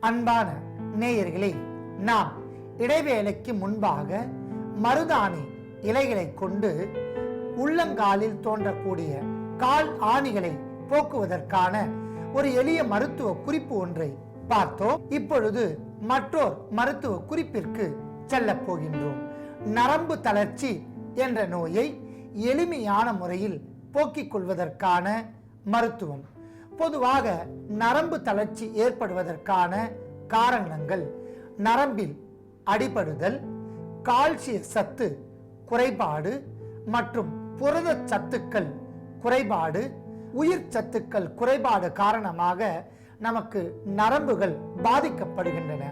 அன்பான நேயர்களே, நாம் இடைவேளைக்கு முன்பாக மருதாணி இலைகளை கொண்டு உள்ளங்காலில் தோன்றக்கூடிய கால் ஆணிகளை போக்குவதற்கான ஒரு எளிய மருத்துவ குறிப்பு ஒன்றை பார்த்தோம். இப்பொழுது மற்றொரு மருத்துவ குறிப்பிற்கு செல்ல போகின்றோம். நரம்பு தளர்ச்சி என்ற நோயை எளிமையான முறையில் போக்கிக் கொள்வதற்கான மருத்துவம். பொதுவாக நரம்பு தளர்ச்சி ஏற்படுவதற்கான காரணங்கள் நரம்பில் அடிபடுதல், கால்சிய சத்து குறைபாடு மற்றும் புரத சத்துக்கள் குறைபாடு, உயிர் சத்துக்கள் குறைபாடு காரணமாக நமக்கு நரம்புகள் பாதிக்கப்படுகின்றன.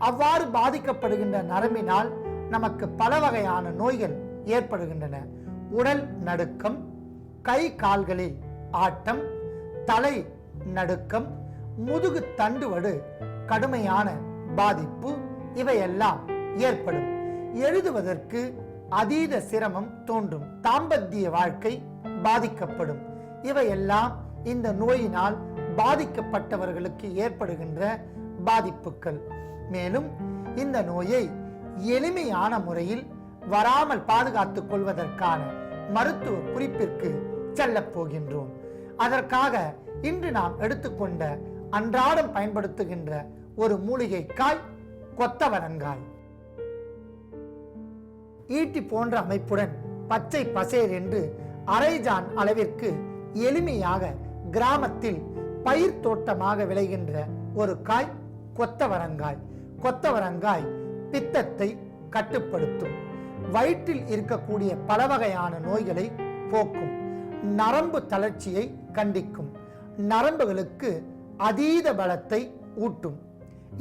அவ்வாறு பாதிக்கப்படுகின்ற நரம்பினால் நமக்கு பல வகையான நோய்கள் ஏற்படுகின்றன. உடல் நடுக்கம், கை கால்களில் ஆட்டம், தலை நடுக்கம், முதுகு தண்டுவடு கடுமையான பாதிப்பு இவையெல்லாம் ஏற்படும். எழுதுவதற்கு அதீத சிரமம் தோன்றும். தாம்பத்திய வாழ்க்கை பாதிக்கப்படும். இவையெல்லாம் இந்த நோயினால் பாதிக்கப்பட்டவர்களுக்கு ஏற்படுகின்ற பாதிப்புகள். மேலும் இந்த நோயை எளிமையான முறையில் வராமல் பாதுகாத்துக் கொள்வதற்கான மருத்துவ குறிப்பிற்கு செல்ல போகின்றோம். அதற்காக இன்று நாம் எடுத்துக்கொண்ட அன்றாடம் பயன்படுத்துகின்ற ஒரு மூலிகை காய் கொத்தவரங்காய். ஈட்டி போன்ற அமைப்புடன் பச்சை பசேர் என்று அரைஜான் அளவிற்கு எளிமையாக கிராமத்தில் பயிர் தோட்டமாக விளைகின்ற ஒரு காய் கொத்தவரங்காய். கொத்தவரங்காய் பித்தத்தை கட்டுப்படுத்தும், வயிற்றில் இருக்கக்கூடிய பல வகையான நோய்களை போக்கும், நரம்பு தளர்ச்சியை கண்டிக்கும், நரம்புகளுக்கு அதீத பலத்தை ஊட்டும்.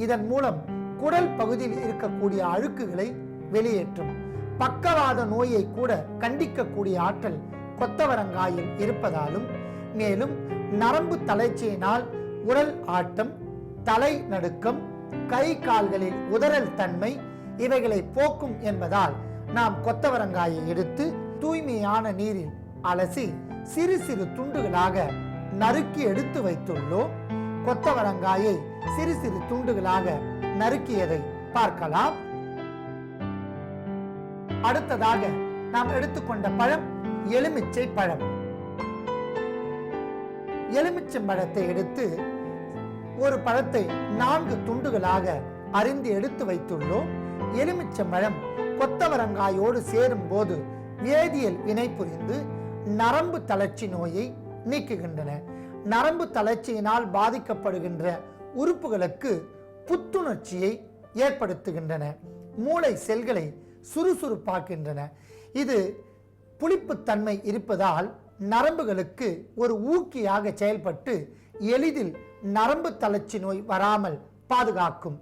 இதன் மூலம் குடல் பகுதியில் இருக்கக்கூடிய அழுக்குகளை வெளியேற்றும். பக்கவாத நோயை கூட கண்டிக்கக்கூடிய ஆற்றல் கொத்தவரங்காயில் இருப்பதாலும், மேலும் நரம்பு தளர்ச்சியினால் உடல் ஆட்டம், தலை நடுக்கம், கை கால்களில் உதறல் தன்மை இவைகளை போக்கும் என்பதால் நாம் கொத்தவரங்காயை எடுத்து தூய்மையான நீரில் அலசி சிறு சிறு துண்டுகளாக நறுக்கி எடுத்து வைத்துள்ளோம். கொத்தவரங்காயை சிறு சிறு துண்டுகளாக நறுக்கியதை பார்க்கலாம். அடுத்ததாக நாம் எடுத்துக்கொண்ட பழம் எலுமிச்சை பழம். எலுமிச்சம் பழத்தை எடுத்து ஒரு பழத்தை 4 துண்டுகளாக அரிந்து எடுத்து வைத்துள்ளோம். எலுமிச்சம் பழம் கொத்தவரங்காயோடு சேரும் போது வேதியியல் வினை புரிந்து நரம்பு தளர்ச்சி நோயை நீக்குகின்றன. நரம்பு தளர்ச்சியினால் பாதிக்கப்படுகின்ற உறுப்புகளுக்கு புத்துணர்ச்சியை ஏற்படுத்துகின்றன. மூளை செல்களை சுறுசுறுப்பாக்கின்றன. இது புளிப்புத்தன்மை இருப்பதால் நரம்புகளுக்கு ஒரு ஊக்கியாக செயல்பட்டு எளிதில் நரம்பு தளர்ச்சி நோய் வராமல் பாதுகாக்கும்.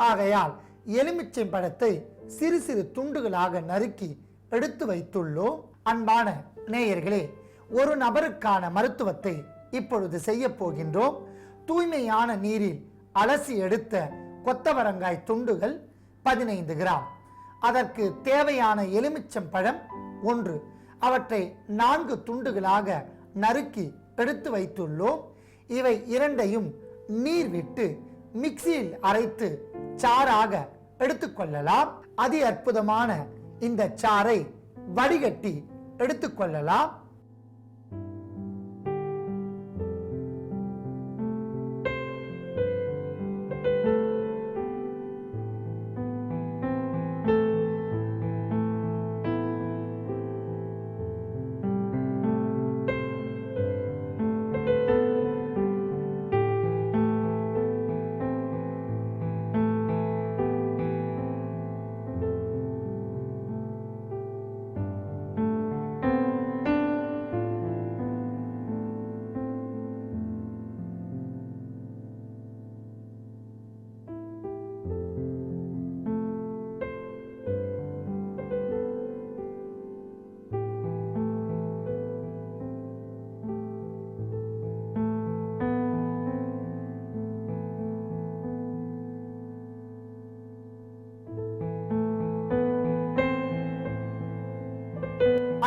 ஆகையால் எலுமிச்சை பழத்தை சிறு சிறு துண்டுகளாக நறுக்கி எடுத்து வைத்துள்ளோம். அன்பான நேயர்களே, ஒரு நபருக்கான மருத்துவத்தை இப்பொழுது செய்ய போகின்றோம். தூய்மையான நீரில் அலசி எடுத்த கொத்தவரங்காய் துண்டுகள் 15 கிராம், அதற்கு தேவையான எலுமிச்சம் பழம் 1, அவற்றை 4 துண்டுகளாக நறுக்கி எடுத்து வைத்துள்ளோம். இவை இரண்டையும் நீர் விட்டு மிக்சியில் அரைத்து சாறாக எடுத்துக்கொள்ளலாம். அதி அற்புதமான இந்த சாறை வடிகட்டி எடுத்துக்கொள்ளலாம்.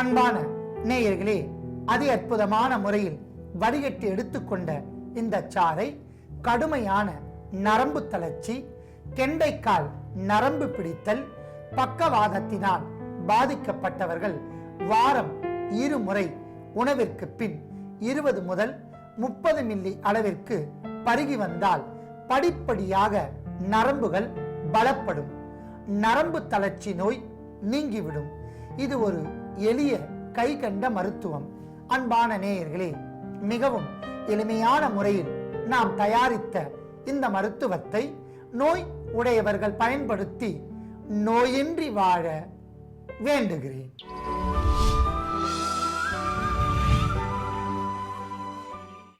அன்பான நேயர்களே, அதி அற்புதமான முறையில் வடிகட்டி எடுத்துக்கொண்ட இந்த சாறை கடுமையான நரம்பு தளர்ச்சி, கெண்டைக்கால் நரம்பு பிடித்தல், பக்கவாதத்தினால் பாதிக்கப்பட்டவர்கள் வாரம் 2 முறை உணவிற்கு பின் 20 முதல் 30 மில்லி அளவிற்கு பருகி வந்தால் படிப்படியாக நரம்புகள் பலப்படும், நரம்பு தளர்ச்சி நோய் நீங்கிவிடும். இது ஒரு எளிய கை கண்ட மருத்துவம். அன்பான நேயர்களே, மிகவும் எளிமையான முறையில் நாம் தயாரித்த இந்த மருத்துவத்தை நோய் உடையவர்கள் பயன்படுத்தி நோயின்றி வாழ வேண்டுகிறேன்.